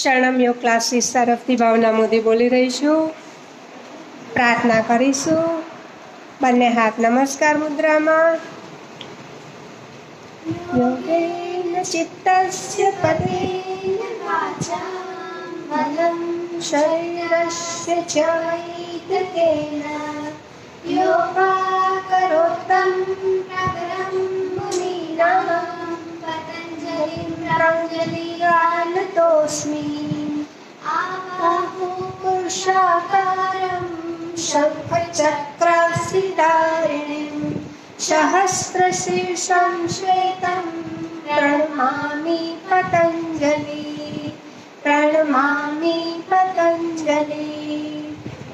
શરણમ યોગ ક્લાસીસ તરફથી ભાવના મોદી બોલી રહી છું. પ્રાર્થના કરીશું. બંને હાથ નમસ્કાર મુદ્રામાં. યોગેન ચિત્તસ્ય પતેન વાચાં મનં શરીરસ્ય ચૈતન્યેન યોગાકરોત્તમ પ્રવરં મુનીનાં पतञ्जलिं प्राञ्जलिगानतोऽस्मि आबाहुं पुरुषाकारं शङ्खचक्रासिधारिणीं सहस्रशीर्षं श्वेतं प्रणमामि पतञ्जलि प्रणमामि पतञ्जलि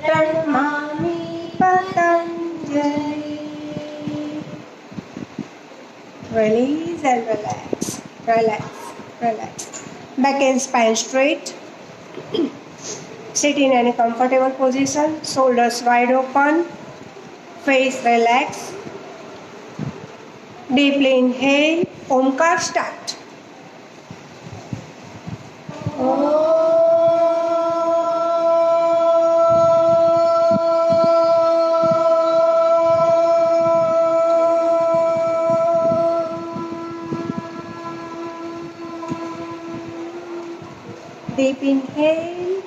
प्रणमामि Patanjali. Release and relax, relax, relax. Back and spine straight. Sit in any comfortable position. Shoulders wide open. Face relax. Deeply inhale. Omkar start. Deep inhale.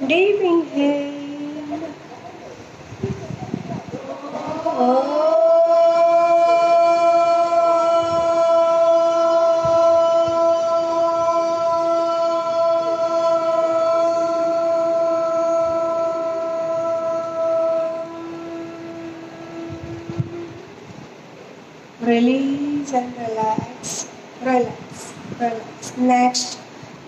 Deep inhale. Release and relax, relax, relax. Next,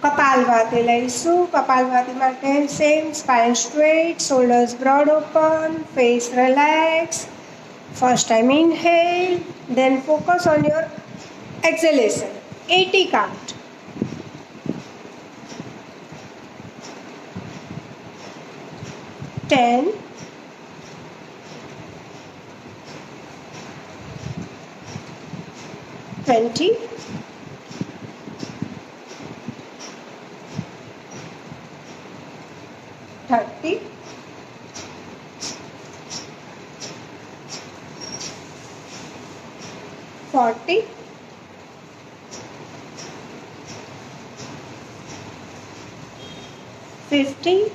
Kapalbhati લઈશું. Kapalbhati માટે same spine straight, shoulders broad open, face relax. First time inhale, then focus on your exhalation. 80 count. Ten. 20, 30, 40, 50,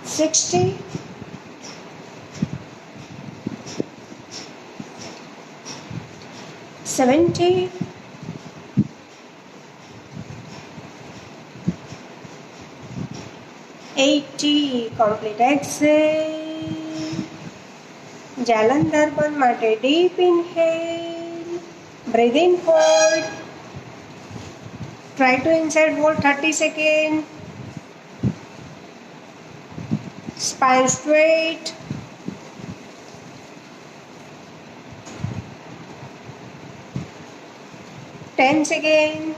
60, 70, 80. Complete exhale. Jalandhar બંધ માટે deep inhale. Breathe in, hold. Try to inside hold 30 seconds. Spine straight. Tense again.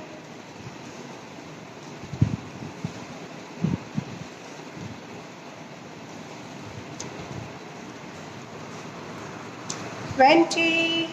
Twenty.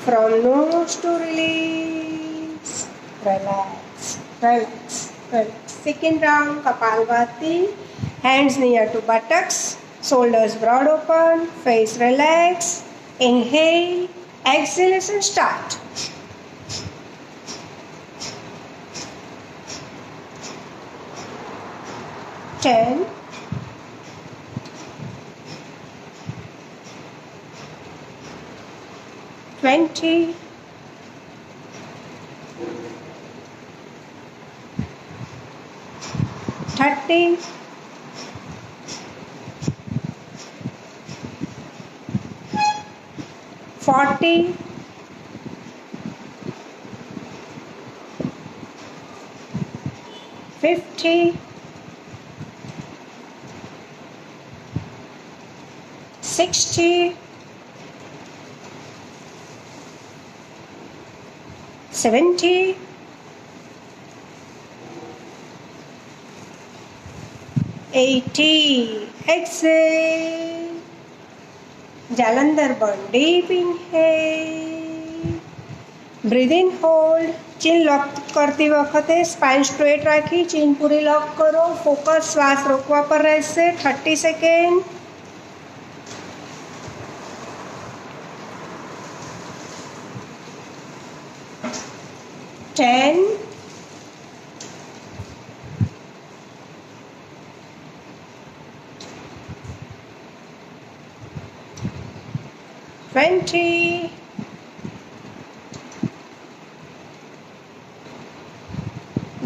From nose to release. Relax, relax, relax. Second round, Kapalbhati. Hands near to buttocks, shoulders broad open, face relax. Inhale, exhalation start. Ten, 20, 30, 40, 50, 60, 70, 80. Exhale. Jalandhar burn. Deep inhale. Breathe in, hold. ચીન લોક કરતી વખતે spine straight રાખી ચીન પૂરી લોક કરો. Focus શ્વાસ રોકવા પર રહેશે. 30 second. Ten, 20,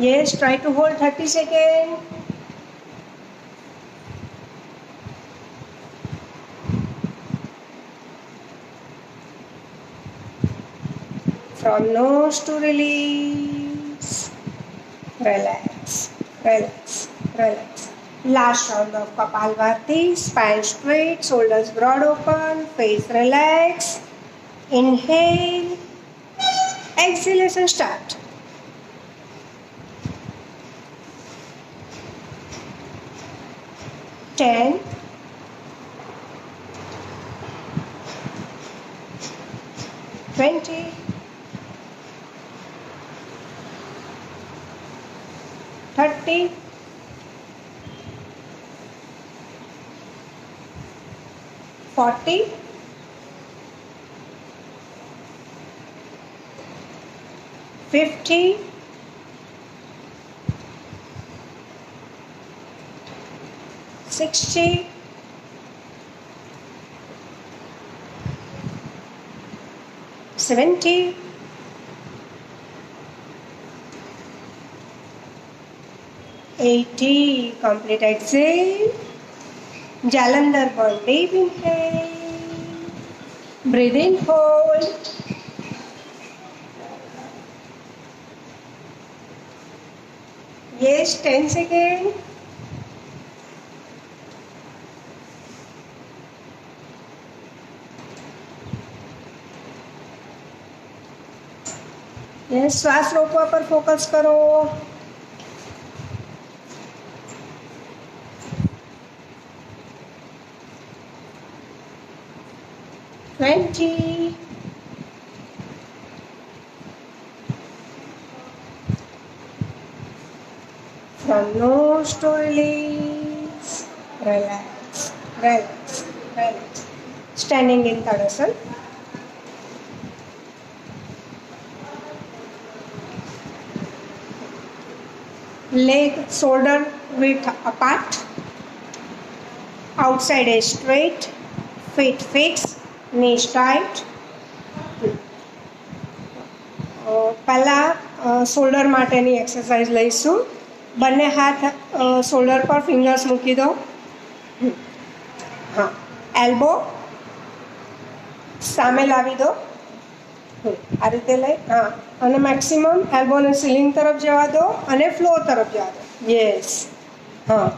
'Yes, try to hold 30 seconds. From nose to release. Relax, relax, relax. Last round of Kapalbhati. Spine straight, shoulders broad open, face relax. Inhale. Exhalation start. Ten, 20, 30, 40, 50, 60, 70, 80. Complete exhale. Jalandhar burn. Deep inhale. Breathe in, hold. Yes, 10 seconds. Yes, શ્વાસ રોકવા પર focus કરો. Twenty, 'From nose to release. Relax, relax, relax. Standing in Tadasana. Leg shoulder width apart. Outside is straight. Feet fixed. Knees tight. પહેલાં shoulder માટેની exercise લઈશું. બંને હાથ shoulder પર ફિંગર્સ મૂકી દો. હા, એલ્બો સામે લાવી દો. આ રીતે લઈ, હા, અને મેક્સિમમ એલ્બોને સીલિંગ તરફ જવા દો અને ફ્લોર તરફ જવા દો. યસ, હા.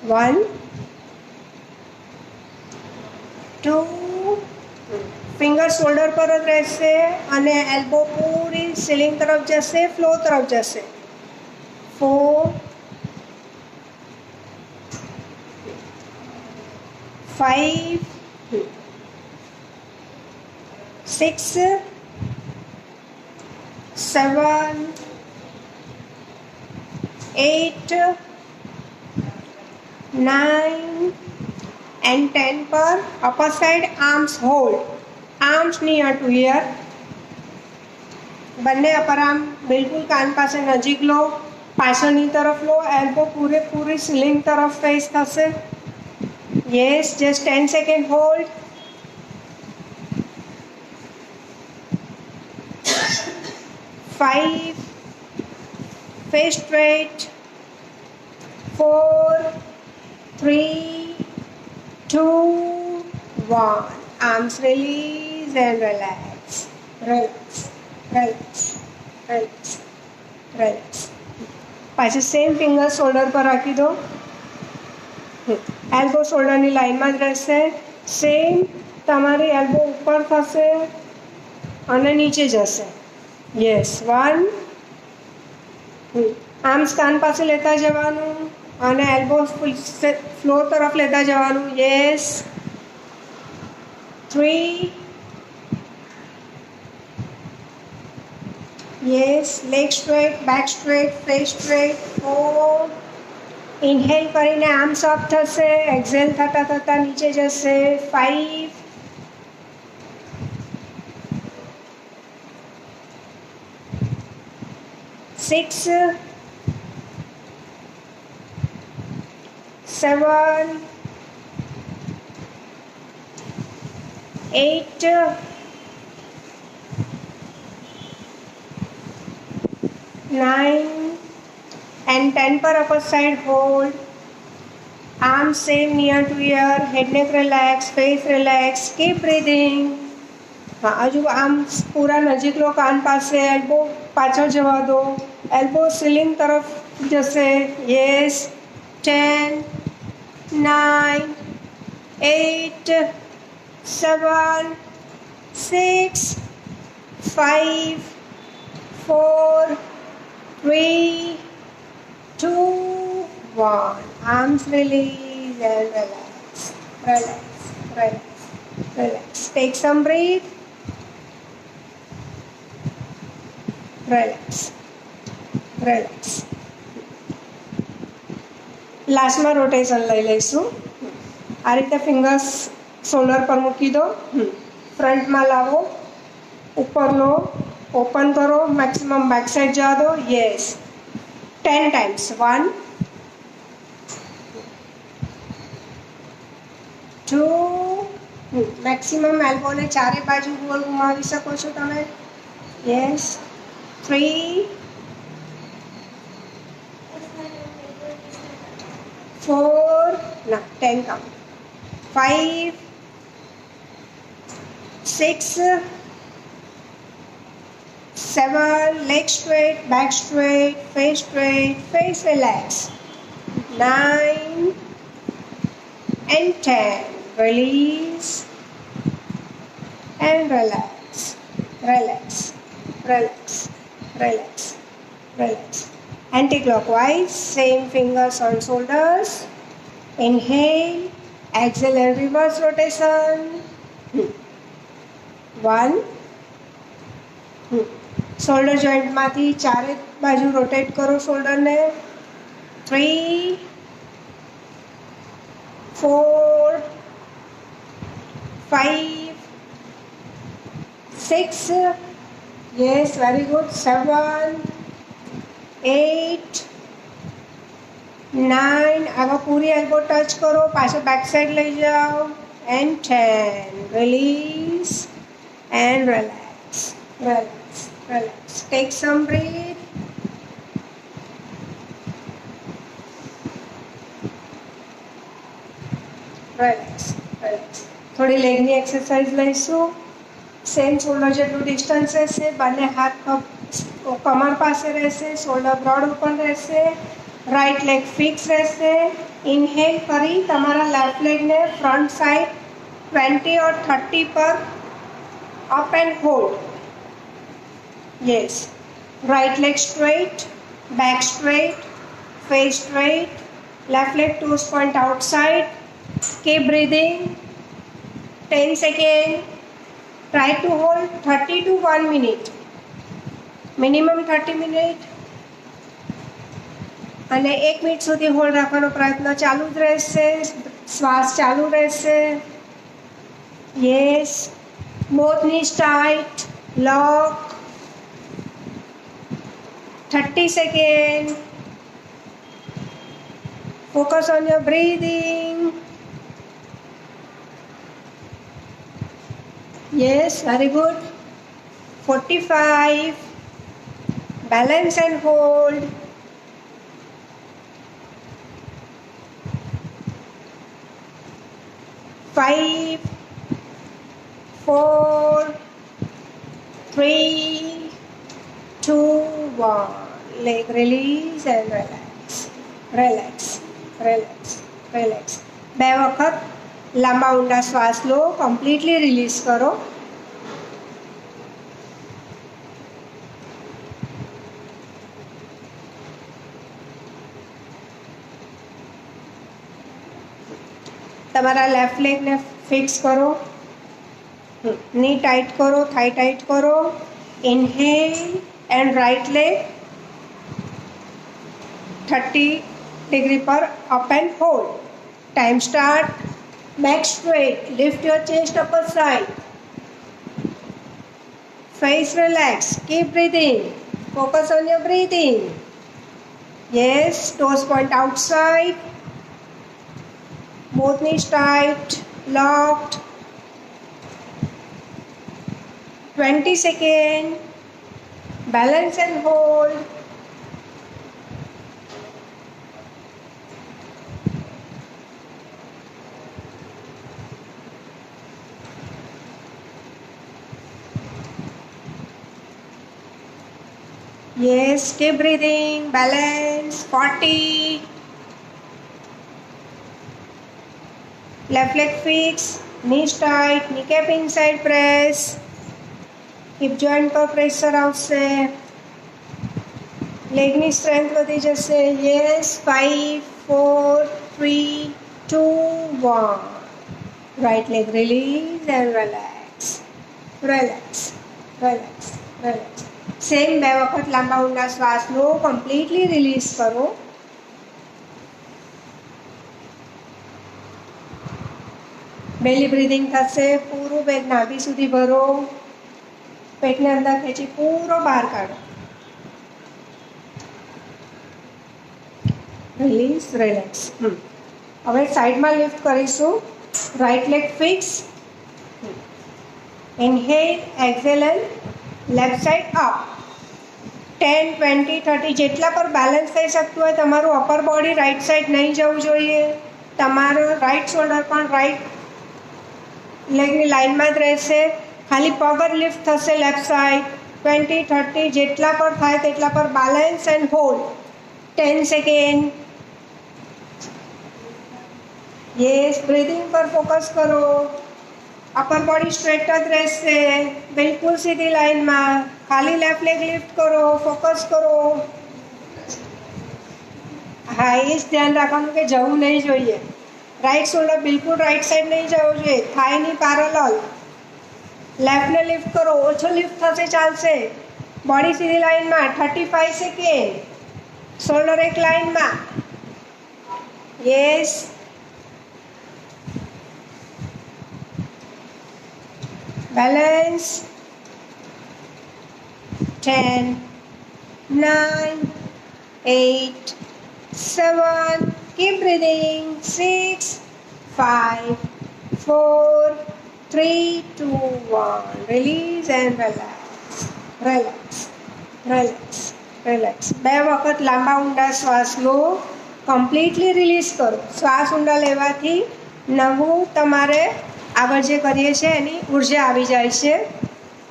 1, 2, ફિંગર શોલ્ડર પર જ રહેશે અને એલ્બો પૂરી સીલિંગ તરફ જશે, ફ્લોર તરફ જશે. 4, 5, 6, 7, 8, 9 and 10 પર upper side arms hold. Arms near to ear. બંને અપર આર્મ બિલકુલ કાન પાસે નજીક લો, પાછળની તરફ લો. એલ્બો પૂરેપૂરી સીલિંગ તરફ ફેસ થશે. Yes, just 10 second hold. 5, face straight. 4, 3, 2, 1. Arms release and relax. Relax, relax, relax, relax. પાછી સેમ ફિંગર શોલ્ડર પર રાખી દો. એલ્બો શોલ્ડરની લાઇનમાં જ રહેશે. સેમ તમારી એલ્બો ઉપર થશે અને નીચે જશે. યસ 1. આર્મ્સ કાન પાસે લેતા જવાનું અને એલ્બો ફ્લોર તરફ લેતા જવાનું. Yes 3. Yes leg straight, back straight, face straight. 4. Inhale કરીને આર્મ્સ અપ થશે, એક્ઝેલ થતાં થતાં નીચે જશે. 5. 6. 7. 8. 9 and 10 पर upper side hold. Arms same near to ear. Head neck relax, face relax. Keep breathing. हाँ हजू आर्म्स पूरा नजीक लो कान पासे. एल्बो पाछળ જવા દો. એલ્બો સીલિંગ તરફ જશે. Yes 10 9 8 7 6 5 4 3 2 1. Arms release and relax. Relax. Relax. Relax. Take some breath. Relax. Relax. લાસ્ટમાં રોટેશન લઈ લઈશું. આ રીતે ફિંગર્સ શોલ્ડર પર મૂકી દો. ફ્રન્ટમાં લાવો, ઉપર લો, ઓપન કરો, મેક્સિમમ બેક સાઈડ જવા દો. Yes 10 times. 1 2. મેક્સિમમ એલ્બોને ચારે બાજુ ગોળ ઘુમાવી શકો છો તમે. યસ 3 4 ના 10 count. 5 6 7. Leg straight, back straight, face relax. 9 and 10. Release and relax. Relax. Relax. Relax. Relax. Anti-clockwise, same fingers on shoulders. Inhale, exhale and reverse rotation. 1. Shoulder જોઈન્ટમાંથી ચારે બાજુ રોટેટ કરો શોલ્ડરને. 3 4 5 6. Yes, very good. 7 8 9. આવા પૂરી elbow touch કરો, પાછો back side લઈ જાઓ. And 10. Release and relax. Relax. Relax. Take some breath. Relax. Relax. થોડી લેગની exercise લઈશું. સેમ શોલ્ડર જેટલું ડિસ્ટન્સ રહેશે. બંને હાથ કમર પાસે રહેશે. શોલ્ડર બ્રોડ ઓપન રહેશે. રાઈટ લેગ ફિક્સ રહેશે. ઇન્હેલ કરી તમારા લેફ્ટ લેગને ફ્રન્ટ સાઈડ 20 or 30 પર up and hold. Yes. Right leg straight, back straight, face straight, left leg toes point outside. Keep breathing. 10 seconds. Try to hold 30 to 1 minute. Minimum 30 minutes. અને 1 minute સુધી hold રાખવાનો પ્રયત્ન ચાલુ જ રહેશે. શ્વાસ ચાલુ રહેશે. Yes. Both knees tight. Lock. 30 seconds. Focus on your breathing. Yes, very good. 45. Balance and hold. 5 4 3 2 1. leg release and relax, relax, relax, relax. બે વખત લાંબા ઊંડા શ્વાસ લો, કમ્પ્લીટલી રિલીઝ કરો. તમારા લેફ્ટ લેગને ફિક્સ કરો, ની ટાઈટ કરો, થાઈ ટાઈટ કરો. Inhale and right leg 30 degree પર up and hold. Time start. Back straight, lift your chest upper side, face relax, keep breathing, focus on your breathing. Yes, toes point outside, both knees tight, locked. 20 seconds, balance and hold. Yes, keep breathing, balance. 40. Left leg fix, knees tight, kneecap inside press. Hip joint પર pressure આવશે, લેગની strength વધી જશે. Yes, 5 4 3 2 1. Right leg release and relax, relax, relax, relax. Same બે વખત લાંબા ઊંડા શ્વાસ લો, કમ્પ્લીટલી રિલીઝ કરો. બેલી બ્રીધિંગ થશે. પૂરું પેટ નાભી સુધી ભરો, પેટને અંદર ખેંચી પૂરો બહાર કાઢો. Release, relax. હવે સાઈડમાં લિફ્ટ કરીશું. Right leg fix. Inhale, exhale and left side up. 10 20 30 જેટલા પર બેલેન્સ થઈ શકતું હોય. તમારું અપર બોડી રાઈટ સાઈડ નહીં જવું જોઈએ. તમારું રાઈટ શોલ્ડર પણ રાઈટ લેગની લાઇનમાં જ રહેશે. ખાલી પગ જ લિફ્ટ થશે લેફ્ટ સાઈડ. 20 30 જેટલા પર થાય તેટલા પર balance and hold. 10 second. Yes, breathing પર ફોકસ કરો. અપર બોડી સ્ટ્રેટ જ રહેશે, બિલકુલ સીધી લાઈનમાં. ખાલી લેફ્ટ લેગ લિફ્ટ કરો, ફોકસ કરો. હા, એ જ ધ્યાન રાખવાનું કે જવું નહીં જોઈએ. રાઈટ શોલ્ડર બિલકુલ રાઈટ સાઈડ નહીં જવું જોઈએ, થાઈની પેરેલલ. લેફ્ટને લિફ્ટ કરો, ઓછો લિફ્ટ થશે ચાલશે. બોડી સીધી લાઈનમાં. 35 સેકન્ડ. શોલ્ડર એક લાઈનમાં. Yes, balance. 10 9 8 7. Keep breathing. 6 5 4 3 2 1. Release and relax, relax, relax, relax. બે વખત લાંબા ઊંડા શ્વાસ લો, કમ્પ્લીટલી રિલીઝ કરો. શ્વાસ ઊંડા લેવાથી નવું તમારે આગળ જે કરીએ છીએ એની ઉર્જા આવી જાય છે.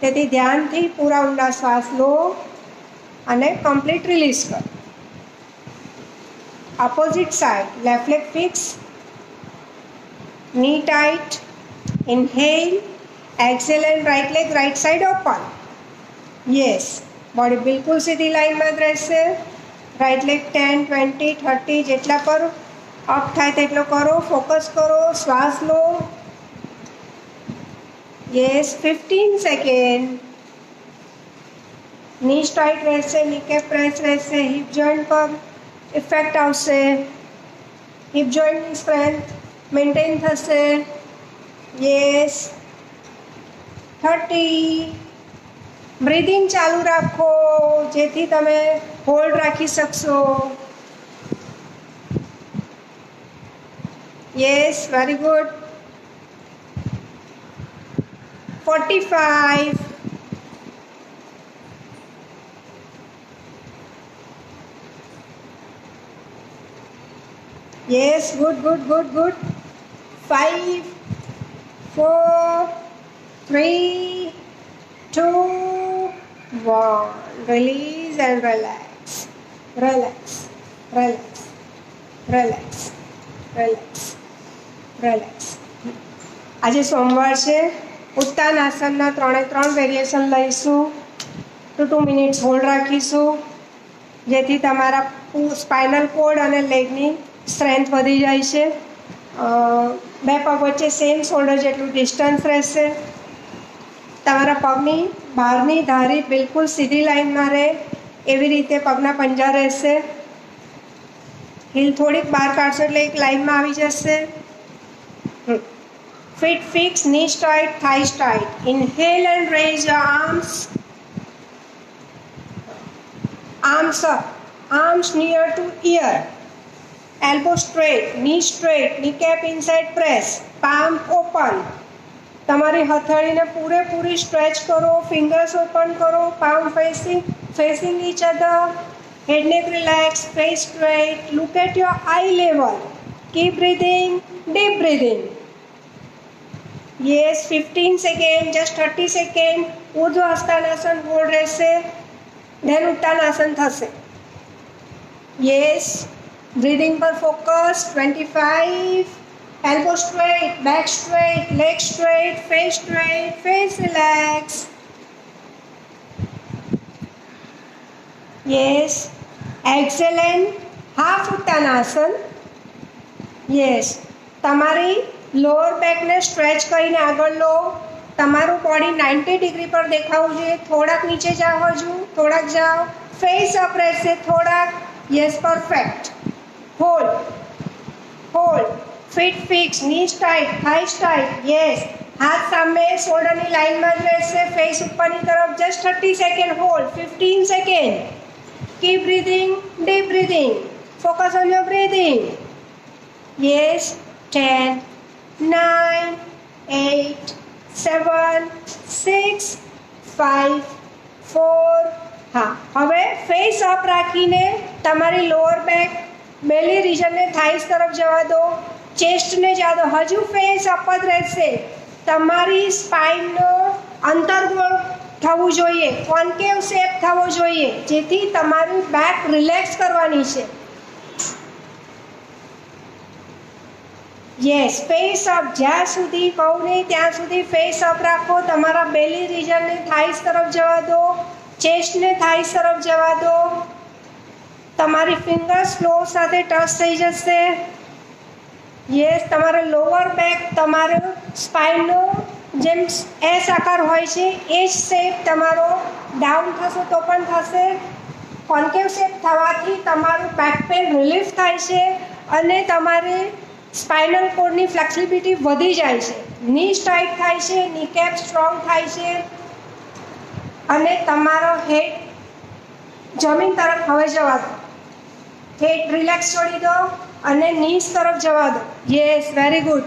તેથી ધ્યાનથી પૂરા ઊંડા શ્વાસ લો અને કમ્પ્લીટ રિલીઝ કરો. Opposite side. Left leg fix, knee tight. Inhale, exhale and right leg right side open. Yes, body બિલકુલ સીધી લાઈનમાં જ રહેશે. રાઈટ લેગ 10 20 30 જેટલા પર અપ થાય તેટલો કરો. ફોકસ કરો, શ્વાસ લો. Yes, 15 second. નીસ ટાઈટ રહેશે, નીકેપ પ્રેસ રહેશે. હિપ જોઈન્ટ પર ઇફેક્ટ આવશે. હિપ જોઈન્ટની સ્ટ્રેન્થ મેન્ટેન થશે. યસ, 30. બ્રીધિંગ ચાલુ રાખો જેથી તમે હોલ્ડ રાખી શકશો. Yes, very good. 45. Yes, good, good, good, good. 5 4 3 2 1. Release and relax. Relax, relax, relax, relax, relax. આજે સોમવાર છે. ઉત્તાન આસનના 3 વેરિએશન લઈશું. 2 મિનિટ્સ હોલ્ડ રાખીશું, જેથી તમારા સ્પાઇનલ કોર્ડ અને લેગની સ્ટ્રેન્થ વધી જાય છે. 2 પગ વચ્ચે સેમ શોલ્ડર જેટલું ડિસ્ટન્સ રહેશે. તમારા પગની બહારની ધારી બિલકુલ સીધી લાઈનમાં રહે એવી રીતે પગના પંજા રહેશે. હીલ થોડીક બહાર કાઢશો એટલે એક લાઈનમાં આવી જશે. Feet fixed, knees tight, thighs tight. Inhale and raise your arms. Arms up, arms near to ear. Elbow straight, knee straight, kneecap inside press, palm open. તમારી હથેળીને પૂરેપૂરી સ્ટ્રેચ કરો, ફિંગર્સ ઓપન કરો, palm facing each other. Head neck relax, face straight, look at your eye level. Keep breathing, deep breathing. Yes, 15 seconds, just 30 seconds. ઉર્ધ્વ હસ્તાનાસન hold રહેશે, than ઉત્તાનાસન થશે. Yes, breathing પર focus. 25. Elbow straight, back straight, leg straight, face relax. Yes, excellent. Half ઉત્તાનાસન. Yes, તમારી lower બેકને stretch કરીને આગળ લો. તમારું body 90 degree પર દેખાવું જોઈએ. થોડાક નીચે જાઓ, હજુ થોડાક જાઓ. ફેસ અપ રહેશે થોડાક. Yes, perfect. Hold, hold. Feet fix, knees tight, thighs tight. Yes, હાથ સામે શોલ્ડરની લાઇનમાં જ રહેશે, ફેસ ઉપરની તરફ. Just 30 second hold. 15 second. Keep breathing, deep breathing. Focus on your breathing. Yes, 10, 9, 8, 7, 6, 5, 4. હા, હવે ફેસ અપ રાખીને તમારી લોઅર બેક બેલી રિજનને થાઈસ તરફ જવા દો, ચેસ્ટને જવા દો. હજુ ફેસ અપ જ રહેશે. તમારી સ્પાઇનનો અંતર્ગોળ થવું જોઈએ, કોન્કેવ શેપ થવો જોઈએ, જેથી તમારી બેક રિલેક્સ કરવાની છે. Yes, face up. જ્યાં સુધી કહું નહીં ત્યાં સુધી ફેસ અપ રાખો. તમારા બેલી રિજનને થાઈસ તરફ જવા દો, ચેસ્ટને થાઈસ તરફ જવા દો. તમારી ફિંગર્સ ફ્લોર સાથે ટચ થઈ જશે. યસ, તમારે લોઅર બેક, તમારો સ્પાઇનનો જેમ એસ આકાર હોય છે એ જ શેપ તમારો ડાઉન થશો તો પણ થશે. કોન્કેવ શેપ થવાથી તમારું બેક પેન રિલીફ થાય છે અને તમારે સ્પાઇનલ કોર્ડની ફ્લેક્સિબિલિટી વધી જાય છે. નીઝ ટાઈટ થાય છે, નીકેપ સ્ટ્રોંગ થાય છે અને તમારો હેડ જમીન તરફ હવે જવા દો. હેડ રિલેક્સ છોડી દો અને નીઝ તરફ જવા દો. Yes, very good.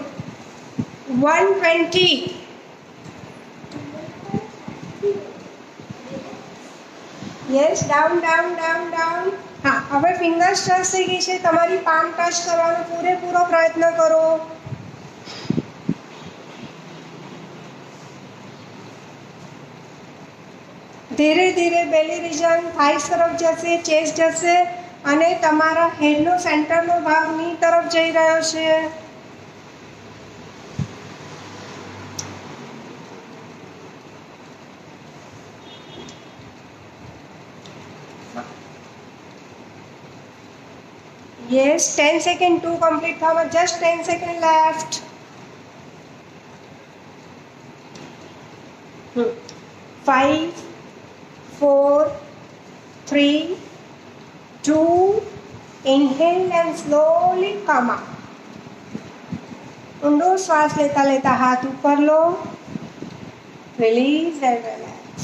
120. Yes, down down down down. હા, હવે ફિંગર્સ ટચ થઈ ગઈ છે. તમારી પામ ટચ કરવાનો પૂરેપૂરો પ્રયત્ન કરો. ધીરે ધીરે બેલી રિજન થાઈસ તરફ જશે, ચેસ્ટ જશે અને તમારા હેડનો સેન્ટરનો ભાગ ની તરફ જઈ રહ્યો છે. Yes, 10 seconds to complete thama. Just 10 seconds left. 5, 4, 3, 2. Inhale and slowly come up. ઊંડો શ્વાસ લેતા લેતા હાથ ઉપર લો. Release and relax,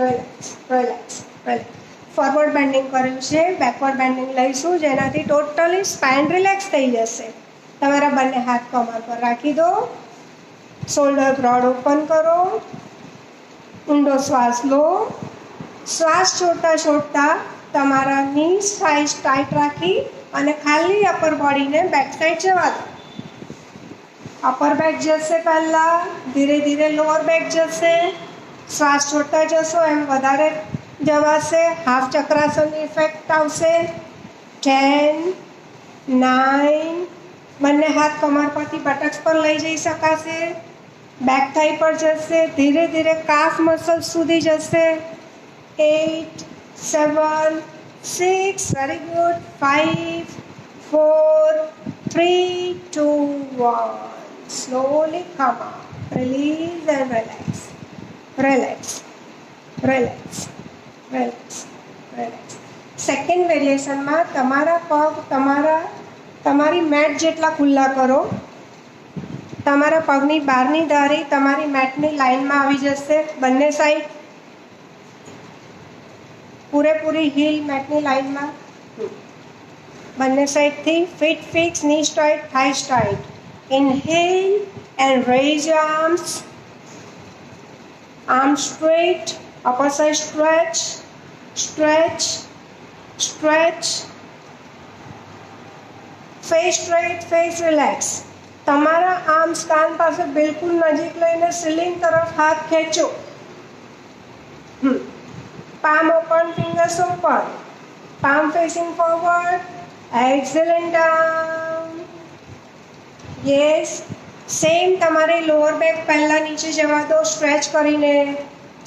relax, relax, relax. Forward bending કર્યું છે, બેકવર્ડ બેન્ડિંગ લઈશું, જેનાથી ટોટલી સ્પાઇન રિલેક્સ થઈ જશે. તમારા બંને હાથ કમર પર રાખી દો. શોલ્ડર બ્રોડ ઓપન કરો. ઊંડો શ્વાસ લો. શ્વાસ છોડતા છોડતા તમારા નીઝ થાઈસ ટાઈટ રાખી અને ખાલી અપર બોડીને બેક સાઈડ જવા દો. અપર બેક જશે પહેલાં, ધીરે ધીરે લોઅર બેક જશે. શ્વાસ છોડતા જશો એમ વધારે જવાશે, હાફ ચક્રાસનની ઇફેક્ટ આવશે. 10, 9, બંને હાથ કમર પરથી બટક્સ પર લઈ જઈ શકાશે. બેક થાઈ પર જશે, ધીરે ધીરે કાફ મસલ સુધી જશે. 8, 7, 6, very good. 5, 4, 3, 2, 1. Slowly come up. Release and relax. Relax. Relax. Relax. Relax. Second વેરિએશનમાં તમારા પગ તમારી મેટ જેટલા ખુલ્લા કરો. તમારા પગની બહારની ધારી તમારી મેટની લાઇનમાં આવી જશે. બંને સાઈડ પૂરેપૂરી હીલ મેટની લાઇનમાં. બંને સાઈડથી ફીટ ફિક્સ, ની સ્ટ્રાઇટ, થાઈ straight. Inhale and raise your arms. Arms straight, upper side stretch, stretch, stretch. Face straight, face relax. તમારા આર્મ્સ કાન પાસે બિલકુલ નજીક લઈને સીલિંગ તરફ હાથ ખેંચો. Palm open, fingers open. Palm facing forward. Exhale and down. યસ, સેમ તમારે લોઅર બેક પહેલાં નીચે જવા દો સ્ટ્રેચ કરીને.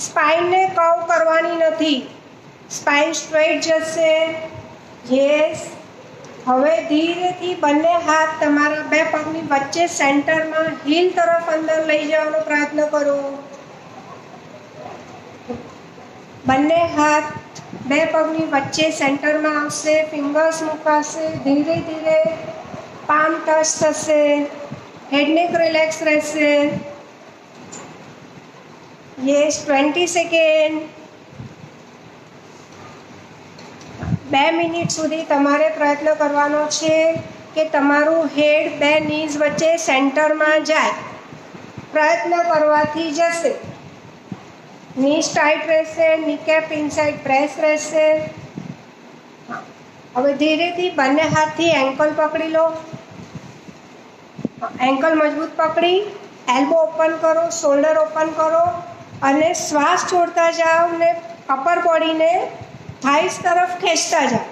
સ્પાઇનને કર્વ કરવાની નથી, સ્પાઇન સ્ટ્રેટ જશે. યસ, હવે ધીરેથી બંને હાથ તમારા બે પગની વચ્ચે સેન્ટરમાં હીલ તરફ અંદર લઈ જવાનો પ્રયત્ન કરો. બંને હાથ બે પગની વચ્ચે સેન્ટરમાં આવશે, ફિંગર્સ મુકાશે. ધીરે ધીરે પામ ટચ થશે, હેડ નેક રિલેક્સ રહેશે. Yes, 20 second. 2 મિનિટ સુધી તમારે પ્રયત્ન કરવાનો છે કે તમારું હેડ બે નીઝ વચ્ચે સેન્ટરમાં જાય. પ્રયત્ન કરવાથી જશે. નીઝ ટાઈટ રહેશે, નીકેપ ઇનસાઇડ પ્રેસ રહેશે. હવે ધીરેથી બંને હાથથી એન્કલ પકડી લો. એન્કલ મજબૂત પકડી, એલ્બો ઓપન કરો, શોલ્ડર ઓપન કરો અને શ્વાસ છોડતા જાઓ ને અપર બોડીને થાઈસ તરફ ખેંચતા જાઓ.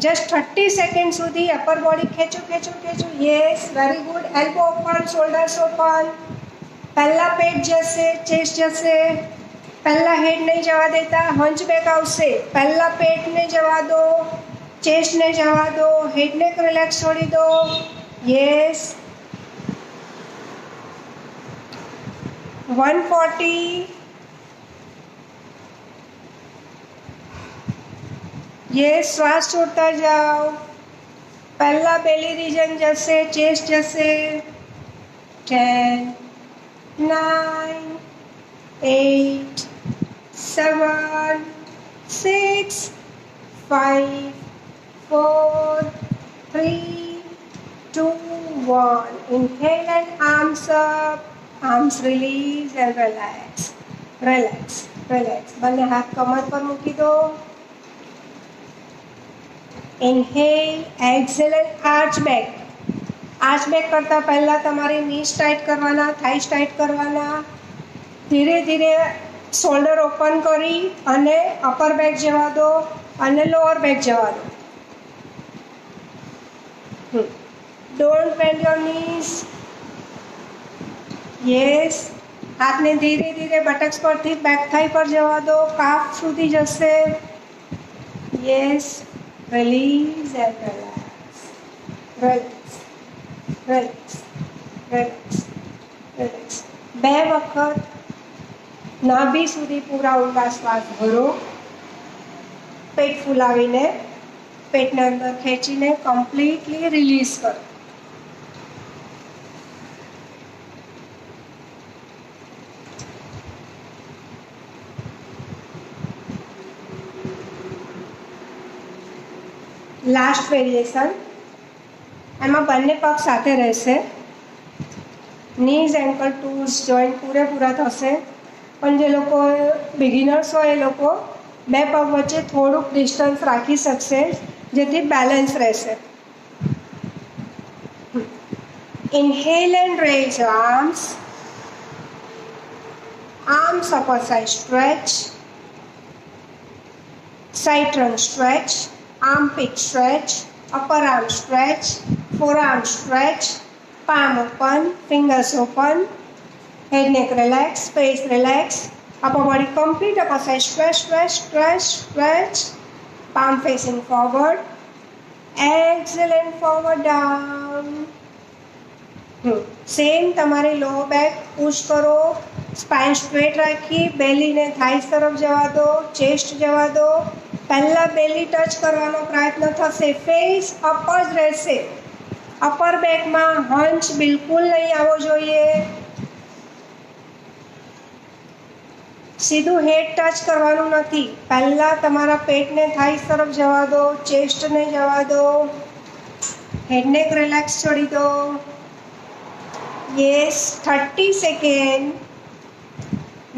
જસ્ટ 30 સેકન્ડ સુધી અપર બોડી ખેંચો ખેંચો ખેંચો. Yes, very good. Elbow open, shoulders open. પહેલાં પેટ જશે, ચેસ્ટ જશે. પહેલાં હેડ નહીં જવા દેતા, હંચ બેક આવશે. પહેલાં પેટને જવા દો, ચેસ્ટને જવા દો, હેડને રિલેક્સ છોડી દો. યસ, 140. યસ, શ્વાસ છોડતા જાઓ. પહેલાં બેલી રીજન જશે, ચેસ્ટ જશે. 10, 9, 8, 7, 6, 5, 4, 3, 2, 1. Inhale and arms up. Arms release and relax. Relax. Relax. બંને હાથ કમર પર મૂકી દો. Inhale, exhale and arch back. Arch back કરતાં પહેલાં તમારે નીઝ ટાઈટ કરવાના, થાઈસ ટાઈટ કરવાના. ધીરે ધીરે શોલ્ડર ઓપન કરી અને અપર બેક જવા દો અને લોઅર બેક જવા દો. Don't band your knees. Yes, હાથને ધીરે ધીરે બટક્સ પરથી બેક થાઈ પર જવા દો, કાફ સુધી જશે. Yes, release and relax. Relax, relax, relax, relax. 2 વખત નાભી સુધી પૂરા ઊંડા શ્વાસ ભરો. પેટ ફૂલાવીને પેટને અંદર ખેંચીને કમ્પ્લીટલી રિલીઝ કરો. લાસ્ટ વેરિએશન, એમાં બંને પગ સાથે રહેશે. નીઝ, એન્કલ, ટૂલ્સ, જોઈન્ટ પૂરેપૂરા થશે. પણ જે લોકો બિગિનર્સ હોય એ લોકો 2 પગ વચ્ચે થોડુંક ડિસ્ટન્સ રાખી શકશે, જેથી બેલેન્સ રહેશે. Inhale and raise arms. Arms upper side stretch. side trunk stretch, armpit stretch, upper arm stretch, forearm stretch, palm open, fingers open, head neck relax, face relax, upper body complete, upper side stretch, stretch, stretch, stretch, palm facing forward, exhale and forward down. Same તમારી લો back push કરો, spine straight રાખી, બેલીને thighs તરફ જવા દો, chest જવા દો. પહેલા બેલી touch કરવાનો પ્રયત્ન થશે, ફેસ અપ જ રહેશે. અપર બેકમાં હંચ બિલકુલ નહીં આવવો જોઈએ. સીધું હેડ ટચ કરવાનું નથી. પહેલા તમારા પેટને થાઈસ તરફ જવા દો, ચેસ્ટને જવા દો, હેડનેક રિલેક્સ છોડી દો. Yes, 30 second.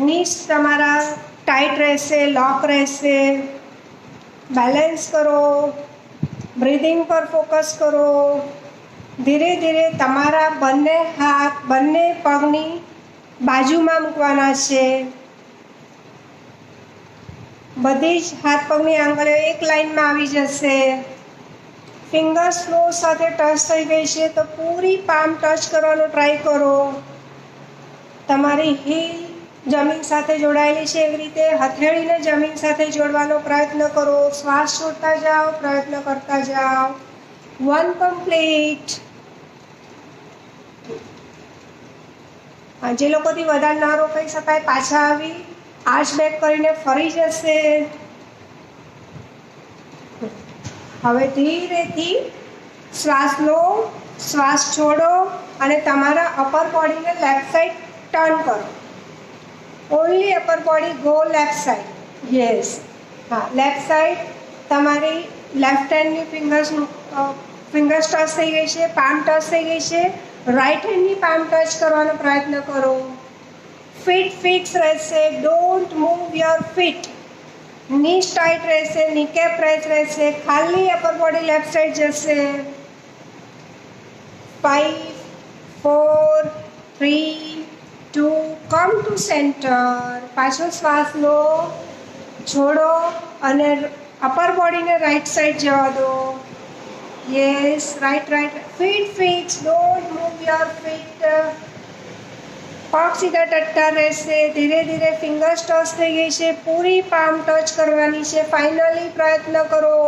નીસ તમારા ટાઈટ રહેશે, લોક રહેશે. બેલેન્સ કરો, બ્રીધિંગ પર ફોકસ કરો. ધીરે ધીરે તમારા બંને હાથ બંને પગની બાજુમાં મૂકવાના છે. બધી જ હાથ પગની આંગળીઓ એક લાઈનમાં આવી જશે. ફિંગર્સ ફ્લોર સાથે ટચ થઈ ગઈ છે તો પૂરી પામ ટચ કરવાનો ટ્રાય કરો. તમારી હીલ જમીન સાથે જોડાયેલી છે એવી રીતે હથેળીને જમીન સાથે જોડવાનો પ્રયત્ન કરો. શ્વાસ છોડતા જાઓ, પ્રયત્ન કરતા જાઓ. 1 કમ્પ્લીટ. જે લોકોથી વધારે ન રોકાઈ શકાય પાછા આવી આર્ચ બેક કરીને ફરી જશે. હવે ધીરેથી શ્વાસ લો, શ્વાસ છોડો અને તમારા અપર બોડીને લેફ્ટ સાઈડ ટર્ન કરો. Only upper body go left side. Yes, હા, લેફ્ટ સાઈડ તમારી લેફ્ટ હેન્ડની ફિંગર્સ ટચ થઈ ગઈ છે, પામ ટચ થઈ ગઈ છે. રાઈટ હેન્ડની પામ ટચ કરવાનો પ્રયત્ન કરો. ફીટ ફિક્સ રહેશે, don't move your fit. Niece tight રહેશે, નીકેપ પ્રેસ રહેશે. ખાલી અપર બોડી લેફ્ટ સાઈડ જશે. 5 4 3 2 કમ ટુ સેન્ટર. પાછો શ્વાસ લો, છોડો અને અપર બોડીને રાઈટ સાઈડ જવા દો. Yes, right right. Feet fix, don't move your feet. પગ સીધા ટટ્ટા રહેશે. ધીરે ધીરે ફિંગર્સ ટચ થઈ ગઈ છે, પૂરી પામ ટચ કરવાની છે. ફાઇનલી પ્રયત્ન કરો.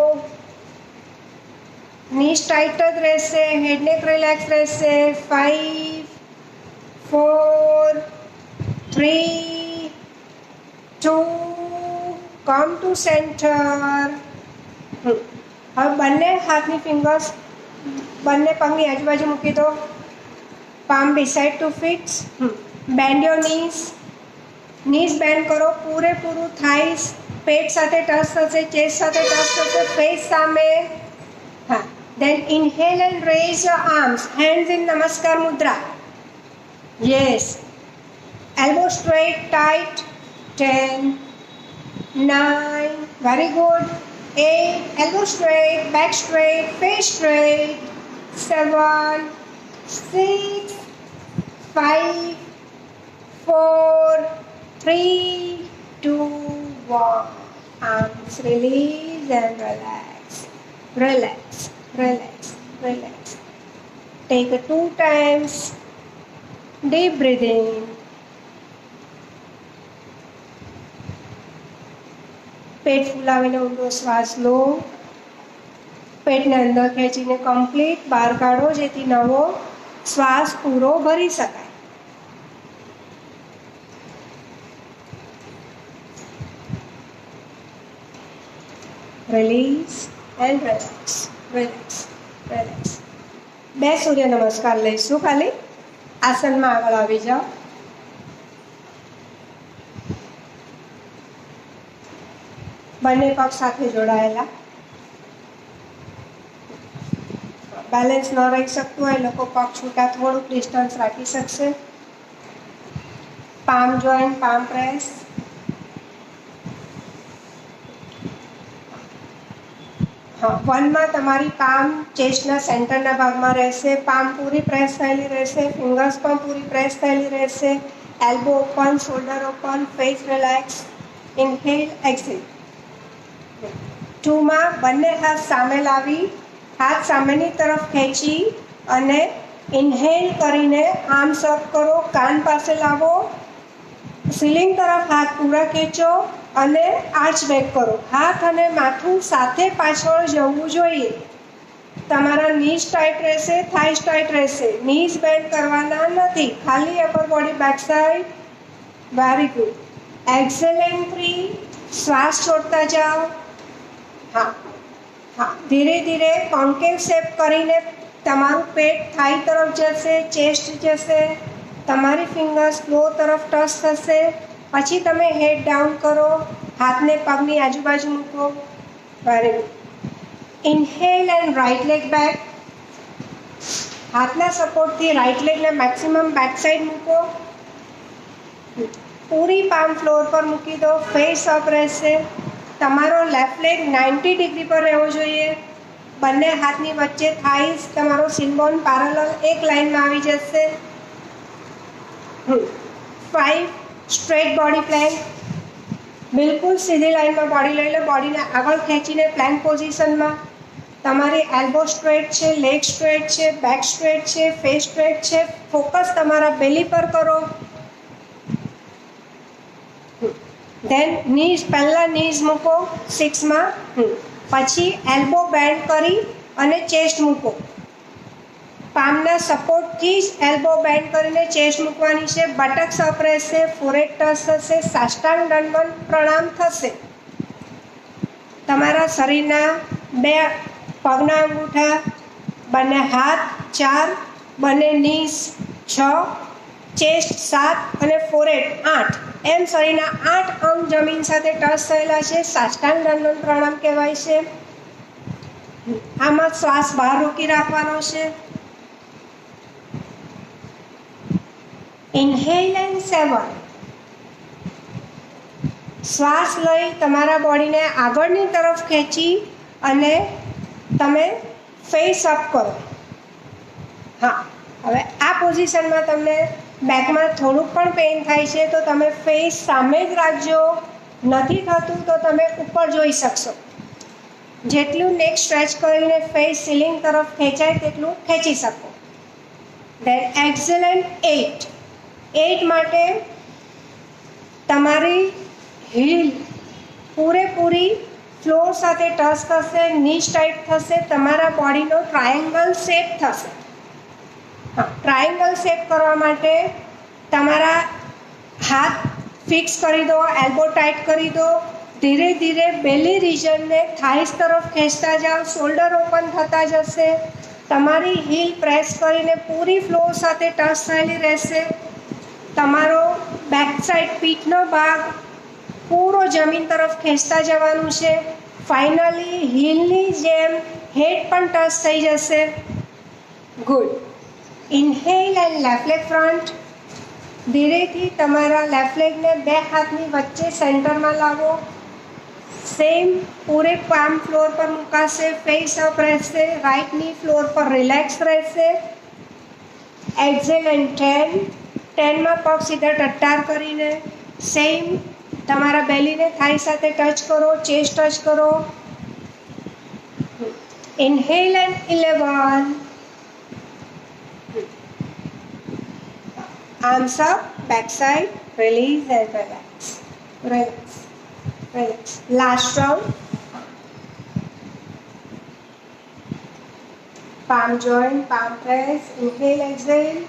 નીસ ટાઈટ જ રહેશે, હેડનેક રિલેક્સ રહેશે. 5 4 3 2 કમ ટુ સેન્ટર. હવે બંને હાથની ફિંગર્સ બંને પગની આજુબાજુ મૂકી દો. Palm beside to fix. Bend your knees. Knees bend કરો. પૂરેપૂરું થાઈસ પેટ સાથે ટચ થશે, ચેસ્ટ સાથે ટચ થશે, ફેસ સામે. હા, then inhale and raise your arms, hands in namaskar mudra. Yes, elbow straight tight. 10 9 very good. 8 elbow straight, back straight, face straight. 7 6 5 4 3 2 1. Arms release and relax. Relax, relax, relax. Take 2 times deep breathing. પેટ ફૂલાવીને ઊંડો શ્વાસ લો. પેટને અંદર ખેંચીને complete બહાર કાઢો જેથી નવો શ્વાસ પૂરો ભરી શકાય. Release and relax, relax, relax. 2 સૂર્ય નમસ્કાર લઈશું. ખાલી આસનમાં આગળ આવી જાઓ. બંને પગ સાથે જોડાયેલા. બેલેન્સ ન રહી શકતું હોય લોકો પગ છૂટા થોડુંક ડિસ્ટન્સ રાખી શકશે. Palm joint, palm press. હા, 1માં તમારી પામ ચેસ્ટના સેન્ટરના ભાગમાં રહેશે. પામ પૂરી પ્રેસ થયેલી રહેશે, ફિંગર્સ પણ પૂરી પ્રેસ થયેલી રહેશે. Elbow open, shoulder open, face relax. Inhale, exhale. 2માં બંને હાથ સામે લાવી હાથ સામેની તરફ ખેંચી અને ઇન્હેલ કરીને આર્મ્સ અપ કરો, કાન પાસે લાવો, સીલિંગ તરફ હાથ પૂરા ખેંચો અને આર્ચ બેક કરો. હાથ અને માથું સાથે પાછળ જવું જોઈએ. તમારા નીઝ ટાઈટ રહેશે, થાઈસ ટાઈટ રહેશે. નીઝ બેન્ડ કરવાના નથી, ખાલી upper body back side. Very good. Exhale and 3. શ્વાસ છોડતા જાઓ. હા હા, ધીરે ધીરે કોન્કેવ શેપ કરીને તમારું પેટ થાઈ તરફ જશે, ચેસ્ટ જશે, તમારી ફિંગર્સ ફ્લોર તરફ ટચ થશે. પછી તમે હેડ ડાઉન કરો, હાથને પગની આજુબાજુ મૂકો. Very good. Inhale and right leg back. હાથના સપોર્ટથી રાઇટ લેગને મેક્સિમમ બેક સાઈડ મૂકો. પૂરી પામ ફ્લોર પર મૂકી દો, ફેસ અપ રહેશે. તમારો લેફ્ટ લેગ 90 ડિગ્રી પર રહેવો જોઈએ. બંને હાથની વચ્ચે થાઈસ, તમારો સિનબોન પેરેલલ એક લાઇનમાં આવી જશે. 5. Straight body Planck. બિલકુલ સીધી લાઇનમાં બોડી લઈ લો, બોડીને આગળ ખેંચીને પ્લેન્ક પોઝિશનમાં. તમારી એલ્બો સ્ટ્રેટ છે, લેગ સ્ટ્રેટ છે, બેક સ્ટ્રેટ છે, ફેસ સ્ટ્રેટ છે. ફોકસ તમારા બેલી પર કરો. ધેન નીઝ, પહેલાં નીઝ મૂકો 6માં. પછી એલ્બો બેન્ડ કરી અને ચેસ્ટ મૂકો. પામના સપોર્ટથી જ એલ્બો બેન્ડ કરીને ચેસ્ટ મૂકવાની છે. બટક્સ અપ રહેશે, ફોરેડ ટચ થશે, સાષ્ટાંગ દંડવત પ્રણામ થશે. તમારા શરીરના 2 પગના અંગૂઠા, બંને હાથ 4, બંને નીઝ 6, ચેસ્ટ 7 અને ફોરેડ 8. એમ શરીરના 8 અંગ જમીન સાથે ટચ થયેલા છે. સાષ્ટાંગ દંડવત પ્રણામ કહેવાય છે. આમાં શ્વાસ બહાર રોકી રાખવાનો છે. Inhale and 7. શ્વાસ લઈ તમારા બોડીને આગળની તરફ ખેંચી અને તમે ફેસ અપ કરો. હા, હવે આ પોઝિશનમાં તમને બેકમાં થોડુંક પણ પેઇન થાય છે તો તમે ફેસ સામે જ રાખજો. નથી થતું તો તમે ઉપર જોઈ શકશો. જેટલું નેક સ્ટ્રેચ કરીને ફેસ સીલિંગ તરફ ખેંચાય તેટલું ખેંચી શકો. Than Excel and 8. 8 માટે તમારી હીલ પૂરેપૂરી ફ્લોર સાથે ટચ થશે, નીઝ ટાઈટ થશે, તમારા બોડીનો ટ્રાયેંગલ શેપ થશે. હા, ટ્રાયેંગલ શેપ કરવા માટે તમારા હાથ ફિક્સ કરી દો, એલ્બો ટાઈટ કરી દો. ધીરે ધીરે બેલી રિજનને થાઈસ તરફ ખેંચતા જાઓ, શોલ્ડર ઓપન થતા જશે. તમારી હીલ પ્રેસ કરીને પૂરી ફ્લોર સાથે ટચ થયેલી રહેશે. તમારો બેક સાઈડ પીઠનો ભાગ પૂરો જમીન તરફ ખેંચતા જવાનું છે. ફાઇનલી હીલની જેમ હેડ પણ ટચ થઈ જશે. Good. Inhale and left leg front. ધીરેથી તમારા લેફ્ટ લેગને 2 હાથની વચ્ચે સેન્ટરમાં લાવો. સેમ પૂરે પામ ફ્લોર પર મુકાશે, ફેસ અપ રહેશે, રાઇટ ની ફ્લોર પર રિલેક્સ રહેશે. Exhale and 10. 10માં પગ સીધા ટટ્ટાર કરીને સેમ તમારા બેલીને થાઈ સાથે ટચ કરો, ચેસ્ટ ટચ કરો. Inhale and 11. Arms up, back side, release and relax. Relax, relax. Last round. palm joint, palm press. Inhale, exhale.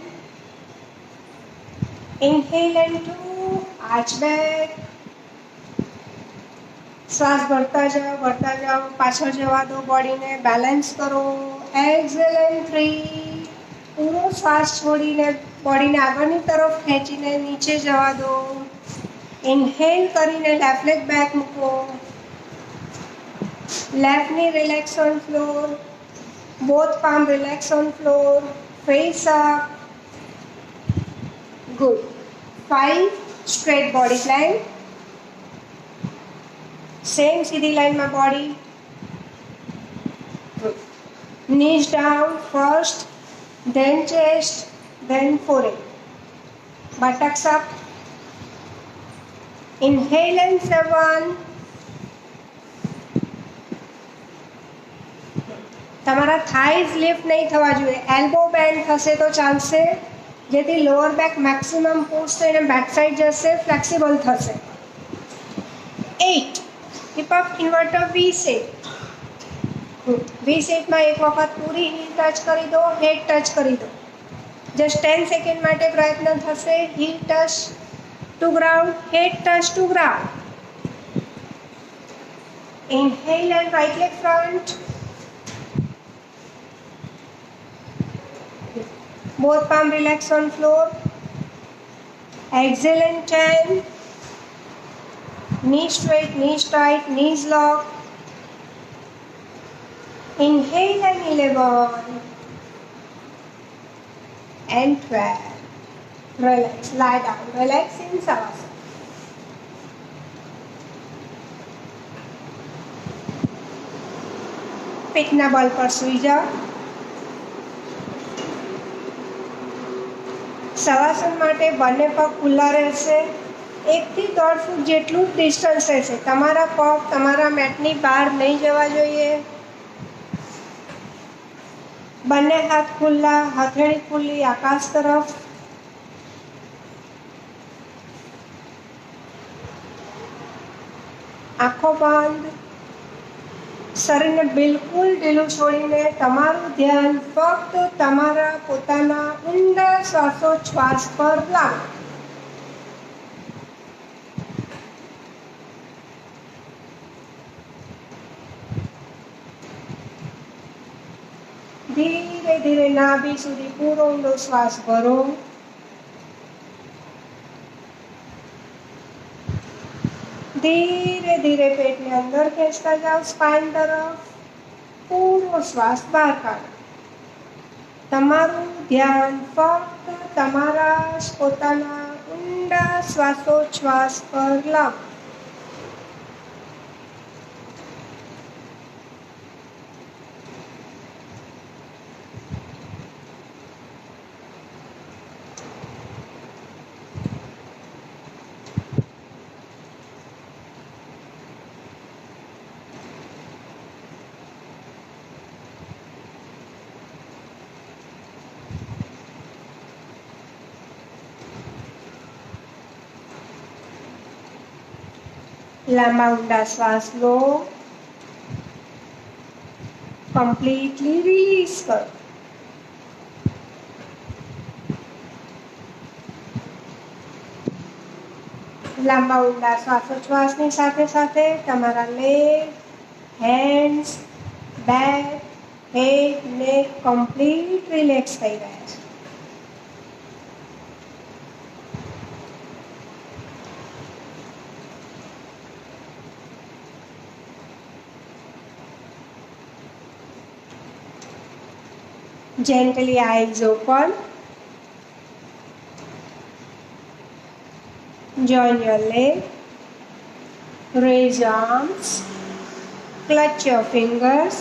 Inhale and 2, arch back. શ્વાસ ભરતા જાઓ, પાછળ જવા દો, બોડીને બેલેન્સ કરો. Exhale and 3. પૂરો શ્વાસ છોડીને બોડીને આગળની તરફ ખેંચીને નીચે જવા દો. ઇન્હેલ કરીને લેફ્ટ લેગ બેક મૂકો. Left knee relax on floor. Both palm relax on floor. Face up. Good. 5 straight body plank. Same સીધી લાઈનમાં body. knees down first, then chest, then forehead. Buttocks up. Inhale and 7. તમારા થાઈઝ lift નહીં થવા જોઈએ, elbow band થશે તો ચાલશે, જેથી લોઅર બેક મેક્સિમમ પુશ થઈને બેક સાઈડ જશે, ફ્લેક્સિબલ થશે. 8. હિપ અપ ઇન્વર્ટર વી શેપ. વી શેપમાં એક વખત પૂરી હીલ ટચ કરી દો, હેડ ટચ કરી દો. જસ્ટ 10 સેકન્ડ માટે પ્રયત્ન થશે. Heel touch to ground, head touch to ground. Inhale and right leg front. Both palm relax on floor. Exhale and 10. Knees straight, knees tight, knees lock. Inhale and 11. And 12. Relax, lie down, relax in Savasana. પીઠના બળ પર સૂઈ જાઓ. શવાસન માટે બંને પગ ખુલ્લા રહેશે. 1 થી 1.5 ફૂટ જેટલું ડિસ્ટન્સ રહેશે. તમારા પગ તમારા મેટની બહાર નહીં જવા જોઈએ. બંને હાથ ખુલ્લા, હથેળી ખુલ્લી આકાશ તરફ. આંખો બંધ. શરીરને બિલકુલ ઢીલું છોડીને તમારું ધ્યાન ફક્ત તમારા પોતાના ઊંડા શ્વાસોચ્છ્વાસ પર લાવો. ધીરે ધીરે નાભી સુધી પૂરો ઊંડો શ્વાસ ભરો. ધીરે ધીરે પેટને અંદર ખેંચતા જાઓ, સ્પાઇન તરફ. પૂરો શ્વાસ બહાર કાઢો. તમારું ધ્યાન ફક્ત તમારા પોતાના ઊંડા શ્વાસોચ્છ્વાસ પર લાવો. લાંબા ઊંડા શ્વાસ લો. કમ્પ્લીટલી રિલીઝ કરો. લાંબા ઊંડા શ્વાસોચ્છ્વાસની સાથે સાથે તમારા લેગ, હેન્ડ્સ, બેક, હેડ, નેક કમ્પ્લીટ રિલેક્સ થઈ રહ્યા છે. Gently eyes open. Join your leg. Raise your arms. Clutch your fingers.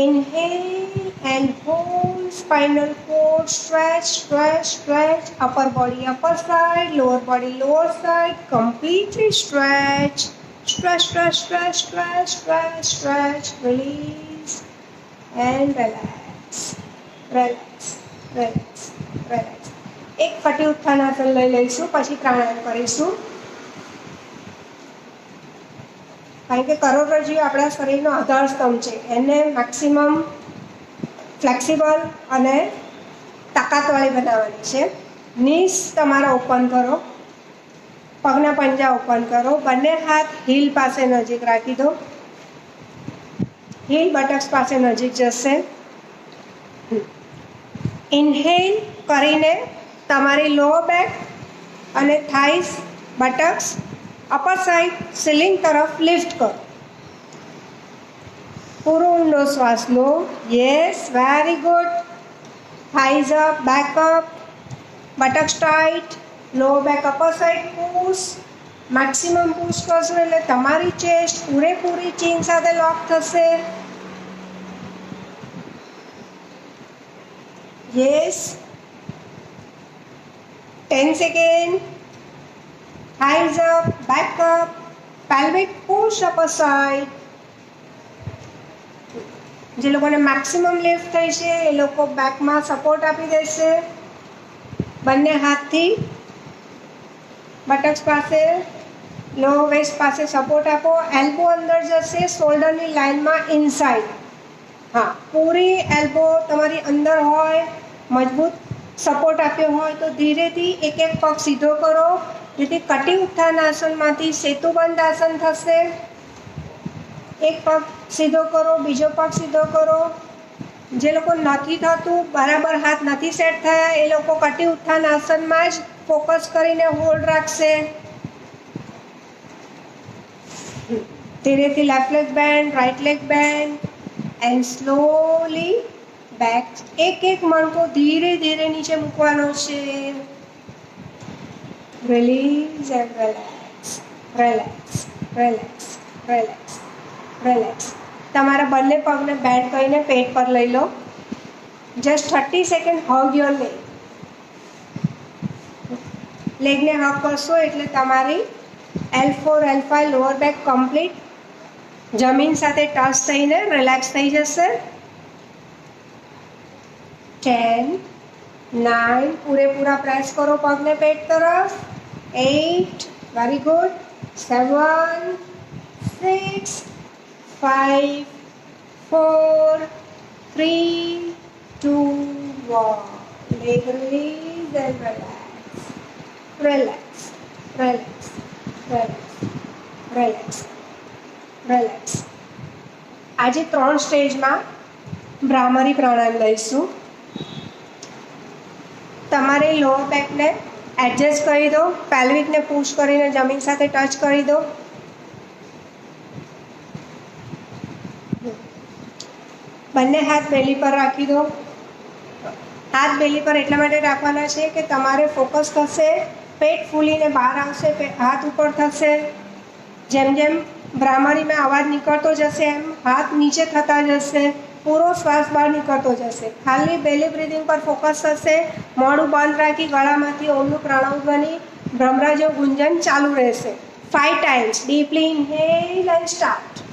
Inhale and hold spinal cord. Stretch, stretch, stretch. Upper body, upper side. Lower body, lower side. Completely stretch. Stretch, stretch, stretch, stretch, stretch, stretch. Release and relax. Relax, relax, relax. એક ફટી ઉત્થાનાસન લઈ લઈશું, પછી પ્રાણાયામ કરીશું. કારણ કે કરોડરજ્જુ આપણા શરીરનો આધાર સ્તંભ છે. એને મેક્સિમમ ફ્લેક્સિબલ અને તાકાતવાળી બનાવવાની છે. નીસ તમારા ઓપન કરો, પગના પંજા ઓપન કરો. બંને હાથ હીલ પાસે નજીક રાખી દો. હીલ બટક્સ પાસે નજીક જશે. ઇન્હેલ કરીને તમારી લોઅર બેક અને thighs, buttocks upper side ceiling તરફ લિફ્ટ કરો. પૂરો ઊંડો શ્વાસ લો. Yes, very good. Thighs up, back up, buttocks tight, lower back upper side push. Maximum push કરશો એટલે તમારી ચેસ્ટ પૂરેપૂરી ચીન સાથે લોક થશે. Yes. 10 seconds. Thighs up, back up, pelvic push upper side. જે લોકોને મેક્સિમમ લિફ્ટ થઈ છે એ લોકો બેકમાં સપોર્ટ આપી દેશે. બંને હાથથી બટક્સ પાસે, લો વેસ્ટ પાસે સપોર્ટ આપો. એલ્બો અંદર જશે શોલ્ડરની લાઇનમાં ઇનસાઇડ. હા, પૂરી એલ્બો તમારી અંદર હોય, મજબૂત સપોર્ટ આપ્યો હોય તો ધીરેથી એક એક પગ સીધો કરો, જેથી કટી ઉત્થાન આસનમાંથી સેતુબંધ આસન થશે. એક પગ સીધો કરો, બીજો પગ સીધો કરો. જે લોકો નથી થતું, બરાબર હાથ નથી સેટ થયા, એ લોકો કટી ઉત્થાન આસનમાં જ ફોકસ કરીને હોલ્ડ રાખશે. ધીરેથી left leg bend, right leg bend and slowly back. એક એક મણકો ધીરે ધીરે નીચે મૂકવાનો છે. Release and relax, relax, relax, relax, relax. તમારા બંને પગને બેન્ડ કરીને પેટ પર લઈ લો. Just 30 second hug your leg. લેગને હગ કરશો એટલે તમારી L4, L5 lower back complete જમીન સાથે ટચ થઈને રિલેક્સ થઈ જશે. 10, 9, પૂરેપૂરા પ્રેસ કરો પગને પેટ તરફ. 8, very good. 7, 6, 5, 4, 3, 2, 1. Leg release and relax. Relax, relax, relax, relax, relax. આજે 3 સ્ટેજમાં ભ્રામરી પ્રાણાયામ લઈશું. તમારે લોઅર બેકને એડજસ્ટ કરી દો, પેલ્વિકને પુશ કરીને જમીન સાથે ટચ કરી દો. બંને હાથ બેલી પર રાખી દો. હાથ બેલી પર એટલા માટે રાખવાના છે કે તમારે ફોકસ થશે, પેટ ફૂલીને બહાર આવશે, હાથ ઉપર થશે. જેમ જેમ ભ્રામરીમાં અવાજ નીકળતો જશે એમ હાથ નીચે થતા જશે, પૂરો શ્વાસ બહાર નીકળતો જશે. ખાલી બેલી બ્રિધિંગ પર ફોકસ થશે. મોઢું બંધ રાખી ગળામાંથી ઓમનું પ્રણવ ભ્રમરા જેવું ગુંજન ચાલુ રહેશે. 5 times. Deeply inhale and start.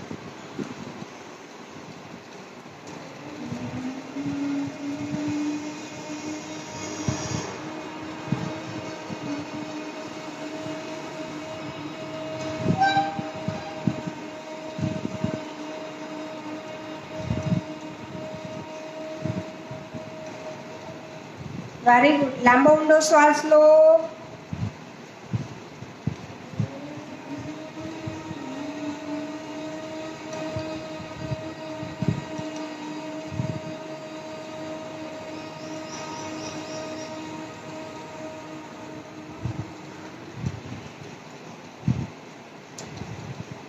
Very good. લાંબો ઊંડો શ્વાસ લો.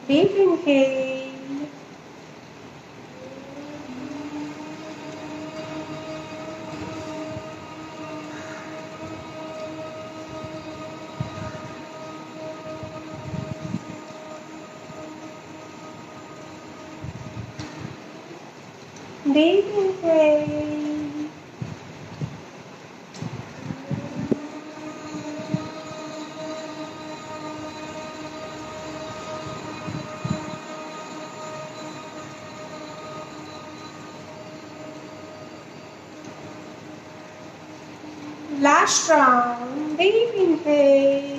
Deep inhale. Deep inhale. Last round. Deep inhale.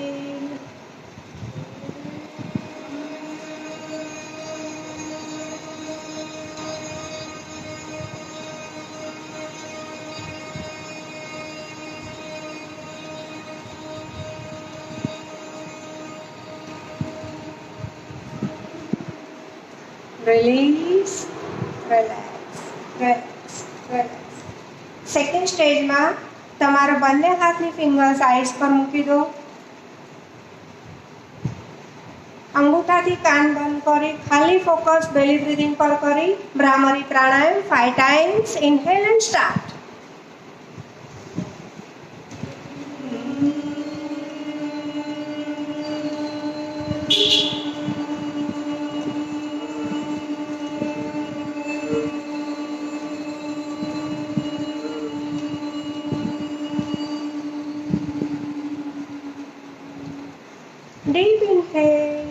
Release, relax, relax, relax. Second સ્ટેજમાં તમારા બંને હાથની ફિંગર્સ આઈસ પર મૂકી દો. અંગૂઠાથી કાન બંધ કરી ખાલી ફોકસ બેલી બ્રીથિંગ પર કરી ભ્રામરી પ્રાણાયામ 5 times. Inhale and start. Deep inhale.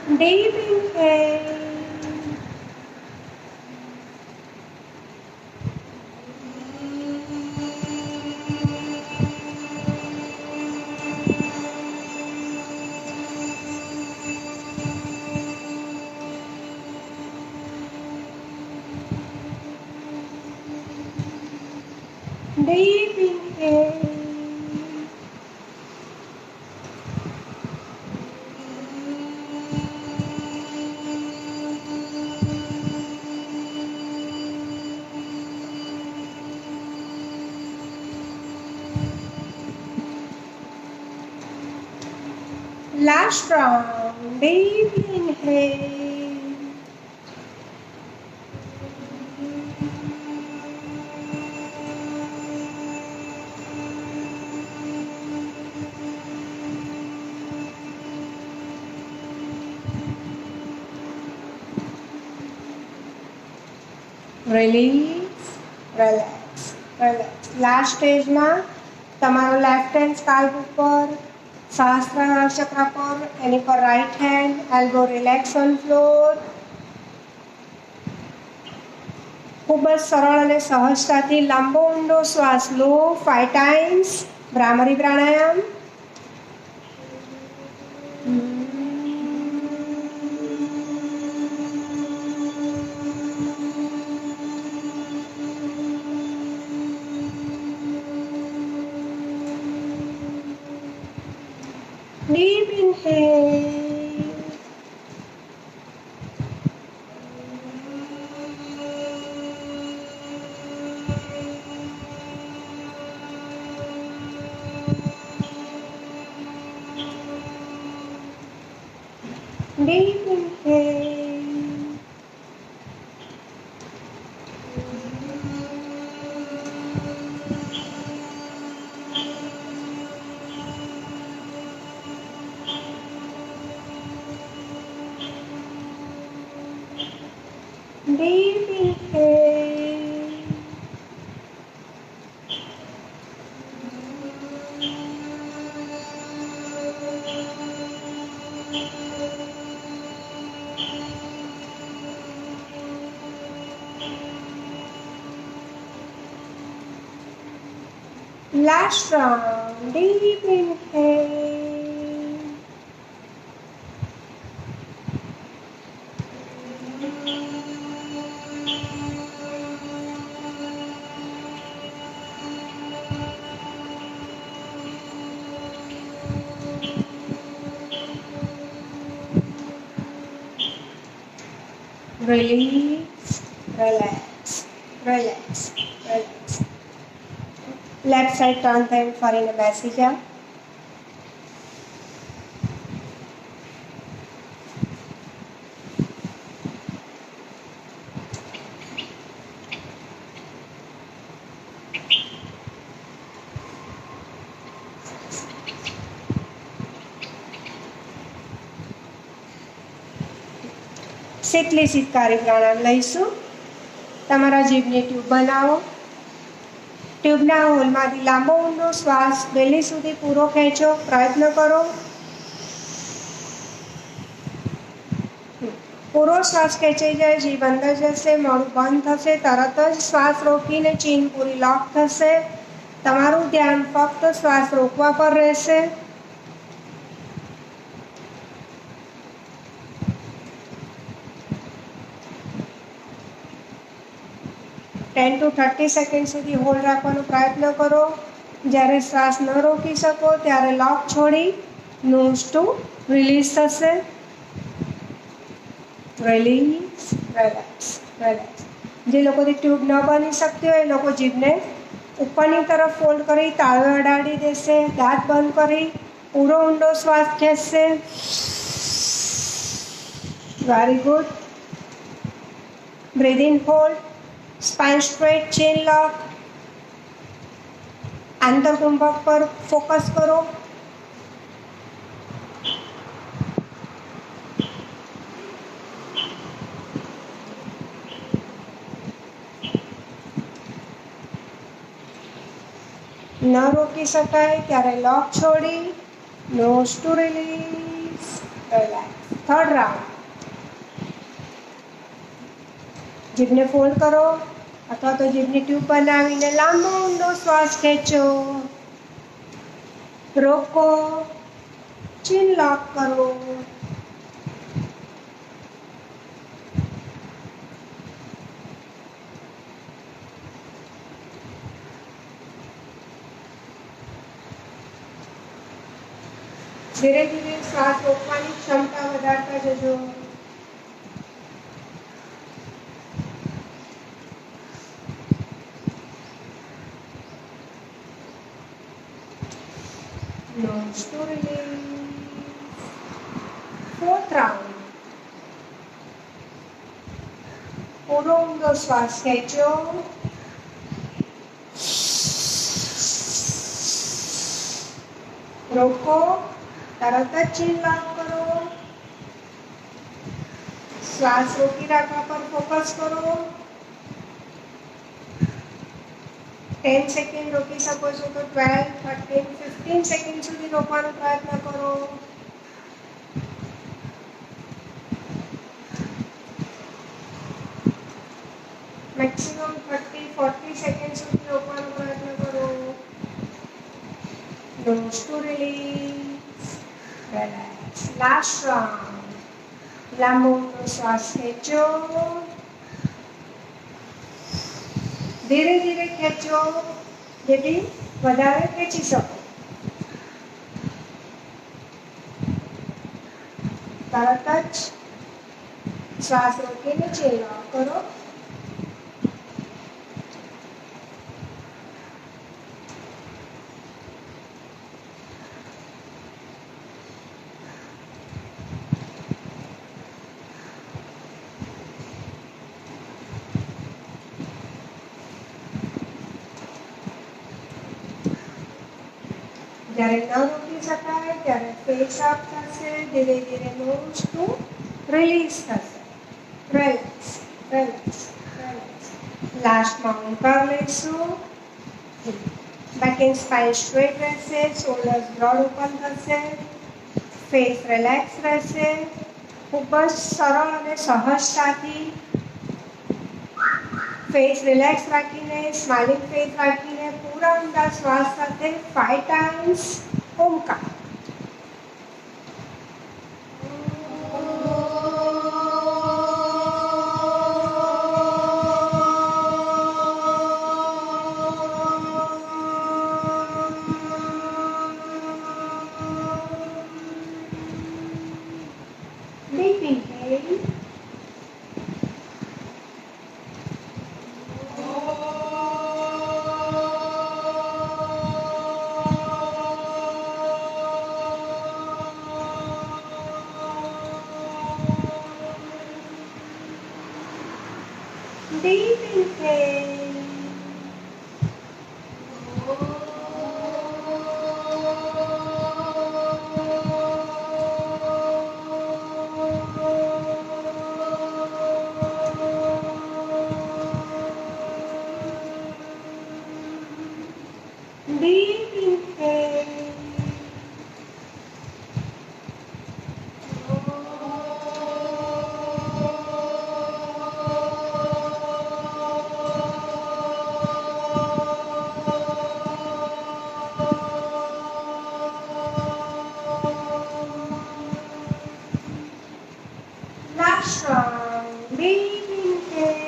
Deep inhale. Deep inhale. Last round. Deep inhale. Release, relax, relax. Last stage માં તમારો લેફ્ટ હેન્ડ સ્કાલ્પ ઉપર, સહસ્ત્રાર ચક્ર પર, એની પર right hand, elbow relax on floor. ખૂબ જ સરળ અને સહજતાથી લાંબો ઊંડો શ્વાસ લો 5 ટાઈમ્સ. ભ્રામરી પ્રાણાયામ. Deep inhale. Deep inhale. Deep inhale. Last round. Deep inhale. Release, relax, relax, relax. Left side turn થઈને ફરીને બેસી જાઓ. શીતલી શીતકારી પ્રાણાયામ લઈશું. તમારા જીભની ટ્યુબ બનાવો. ટ્યુબના હોલમાંથી લાંબો ઊંડો શ્વાસ બેલી સુધી પૂરો ખેંચો. પ્રયત્ન કરો. પૂરો શ્વાસ ખેંચાઈ જાય, જીભ અંદર જશે, મોઢું બંધ થશે, તરત જ શ્વાસ રોકીને ચીન પૂરી લોક થશે. તમારું ધ્યાન ફક્ત શ્વાસ રોકવા પર રહેશે. 10 to 30 સેકન્ડ સુધી હોલ્ડ રાખવાનો પ્રયત્ન કરો. જ્યારે શ્વાસ ન રોકી શકો ત્યારે લોક છોડી નોઝ ટુ રિલીઝ થશે. Release, relax, relax. જે લોકોથી ટ્યુબ ન બની શકતી હોય એ લોકો જીભને ઉપરની તરફ ફોલ્ડ કરી તાળવે અડાડી દેશે. દાંત બંધ કરી પૂરો ઊંડો શ્વાસ ખેંચશે. Very good. Breathe in, hold. Spine straight, chin lock. આંતરકુંભક પર ફોકસ કરો. ન રોકી શકાય ત્યારે લોક છોડી nose to release, relax. Third round, जीभने फोल्ड करो अथवा तो जीभनी ट्यूब बनावीने लांबो ऊंडो श्वास खेचो, रोको, चीन लॉक करो। धीरे धीरे श्वास रोकવાની ક્ષમતા વધારતા જજો। Nose to release. Fourth round. પૂરો ઊંડો શ્વાસ ખેંચો, રોકો, તરત જ ચીન લોક કરો, શ્વાસ રોકી રાખવા પર ફોકસ કરો। 10 સેકન્ડ રોકી શકો છો તો 12, 13, 15 સેકન્ડ સુધી રોકવાનો પ્રયત્ન કરો। મેક્સિમમ 30-40 સેકન્ડ સુધી રોકવાનો પ્રયત્ન કરો। Nose to release. Relax. Last round. લાંબો ઊંડો શ્વાસ ખેંચો, ધીરે ધીરે ખેંચો જેથી વધારે ખેંચી શકો। તરત જ શ્વાસ રોકીને ચીન લોક કરો। જ્યારે ન રોકી શકાય ત્યારે ફેસ અપ થશે, ધીરે ધીરે નોઝ ટુ રિલીઝ થશે। Relax, relax, relax. લાસ્ટમાં ઊંઘાર લઈશું। બેક એન્ડ સ્પાઇન સ્ટ્રેટ રહેશે, શોલ્ડર્સ બ્રોડ ઓપન થશે, ફેસ રિલેક્સ રહેશે। ખૂબ જ સરળ અને સહજતાથી ફેસ રિલેક્સ રાખીને, સ્માઇલિંગ ફેસ રાખીને પૂરા ઊંડા શ્વાસ સાથે 5 times Omkar. Deep inhale. Deep inhale. Deep inhale. Last round. Deep inhale.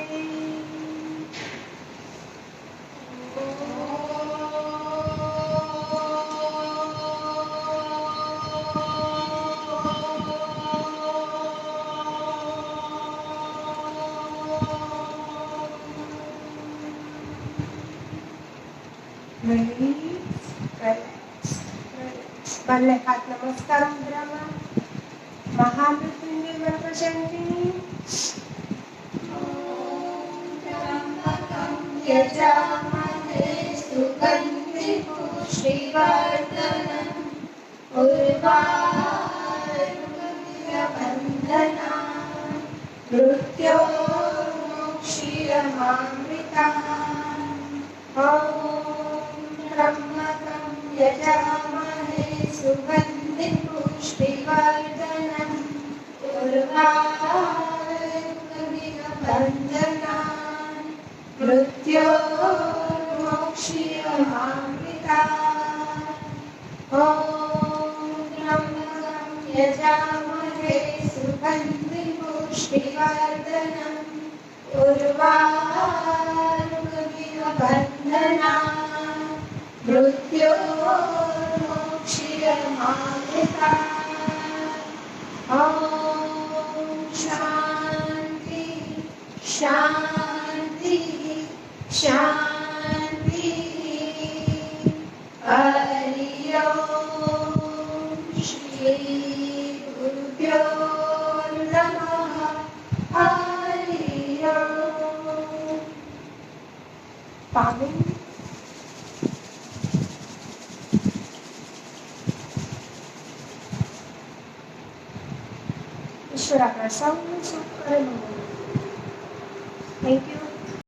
Release, relax, relax. બંને હાથ નમસ્કાર મુદ્રામાં, મહામૃત્યુંજય મંત્ર જંતી। यजामहे सुगन्धि पुष्टिवर्धनम् उर्वारुकमिलबन्धना मृत्योर्मुक्षीयमामृतः। ॐ त्र्यम्बकं यजामहे सुगन्धि पुष्टिवर्धनम् उर्वारुकविनबन्धनान् मृत्योर्मोक्ष्यमामृतात् ॐ त्र्यम्बकं यजामहे सुगन्धिं पुष्टिवर्धनम् उर्वारुकविनबन्धनान् मृत्योर्मोक्ष्यमामृतात् ॐ शान्ति शान्ति शान्ति हरि ओम श्री गुरुभ्यो नमः हरि ओम पावन ईश्वर आपણા સૌનું સુખ કરે મંગળ. Thank you.